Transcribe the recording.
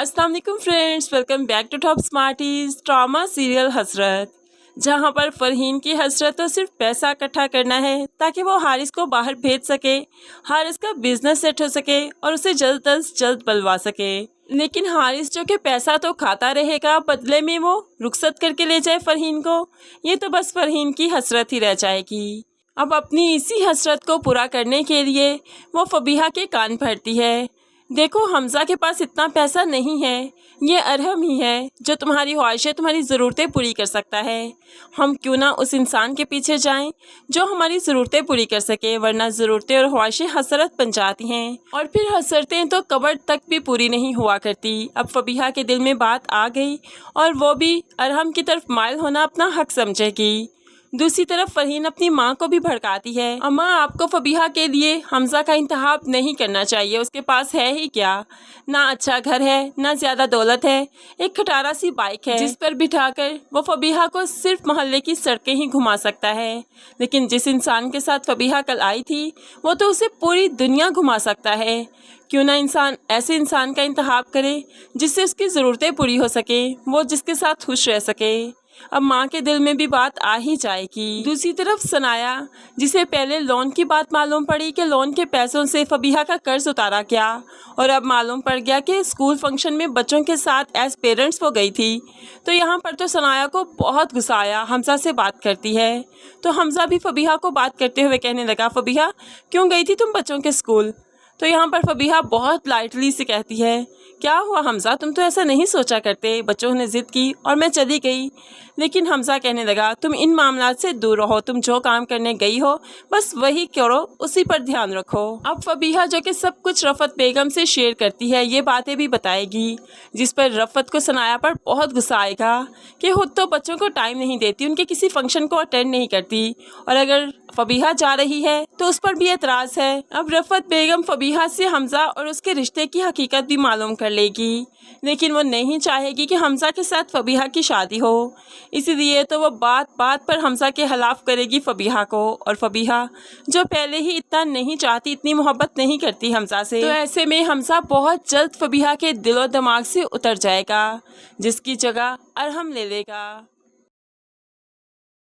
अस्सलाम वालेकुम friends, welcome back to Top Smarties. Drama serial Hasrat, जहां पर फरहीन की हसरत तो सिर्फ पैसा इकट्ठा करना है ताकि वो हारिस को बाहर भेज सके, हारिस का बिजनेस सेट हो सके और उसे जल्द अज जल्द बुलवा सके। लेकिन हारिस जो कि पैसा तो खाता रहेगा, बदले में वो रुखसत करके ले जाए फरहीन को, ये तो बस फरहीन की हसरत ही रह जाएगी। अब अपनी इसी हसरत को पूरा करने के लिए वो फबीहा के कान भरती है। देखो, हमज़ा के पास इतना पैसा नहीं है, ये अरहम ही है जो तुम्हारी ख्वाहिशें, तुम्हारी ज़रूरतें पूरी कर सकता है। हम क्यों ना उस इंसान के पीछे जाएं जो हमारी ज़रूरतें पूरी कर सके, वरना ज़रूरतें और ख्वाहिशें हसरत बन जाती हैं और फिर हसरतें तो कब्र तक भी पूरी नहीं हुआ करती। अब फबीहा के दिल में बात आ गई और वो भी अरहम की तरफ माइल होना अपना हक समझेगी। दूसरी तरफ फरहीन अपनी माँ को भी भड़काती है, अम्मा आपको फबीहा के लिए हमज़ा का इंतखाब नहीं करना चाहिए, उसके पास है ही क्या, ना अच्छा घर है, ना ज़्यादा दौलत है, एक खटारा सी बाइक है जिस पर बिठाकर वो फबीहा को सिर्फ मोहल्ले की सड़कें ही घुमा सकता है। लेकिन जिस इंसान के साथ फबीहा कल आई थी वो तो उसे पूरी दुनिया घुमा सकता है। क्यों ना इंसान ऐसे इंसान का इंतखाब करे जिससे उसकी ज़रूरतें पूरी हो सके, वो जिसके साथ खुश रह सके। अब माँ के दिल में भी बात आ ही जाएगी। दूसरी तरफ सनाया, जिसे पहले लोन की बात मालूम पड़ी कि लोन के पैसों से फबीहा का कर्ज उतारा गया, और अब मालूम पड़ गया कि स्कूल फंक्शन में बच्चों के साथ एज पेरेंट्स वो गई थी, तो यहाँ पर तो सनाया को बहुत गुस्सा आया। हमज़ा से बात करती है तो हमज़ा भी फबीहा को बात करते हुए कहने लगा, फबीहा क्यों गई थी तुम बच्चों के स्कूल? तो यहाँ पर फबीहा बहुत लाइटली से कहती है, क्या हुआ हमज़ा, तुम तो ऐसा नहीं सोचा करते, बच्चों ने ज़िद की और मैं चली गई। लेकिन हमज़ा कहने लगा, तुम इन मामलात से दूर रहो, तुम जो काम करने गई हो बस वही करो, उसी पर ध्यान रखो। अब फबीहा जो कि सब कुछ रफ़त बेगम से शेयर करती है, ये बातें भी बताएगी, जिस पर रफ़त को सनाया पर बहुत गुस्सा आएगा कि खुद तो बच्चों को टाइम नहीं देती, उनके किसी फंक्शन को अटेंड नहीं करती, और अगर फबीहा जा रही है तो उस पर भी एतराज़ है। अब रफ़त बेगम फबीहा से हमज़ा और उसके रिश्ते की हकीकत भी मालूम कर लेगी, लेकिन वो नहीं चाहेगी कि हमज़ा के साथ फबीहा की शादी हो, इसीलिए तो वो बात बात पर हमज़ा के खिलाफ करेगी फबीहा को। और फबीहा जो पहले ही इतना नहीं चाहती, इतनी मोहब्बत नहीं करती हमज़ा से, तो ऐसे में हमज़ा बहुत जल्द फबीहा के दिलो दिमाग से उतर जाएगा, जिसकी जगह अरहम ले लेगा।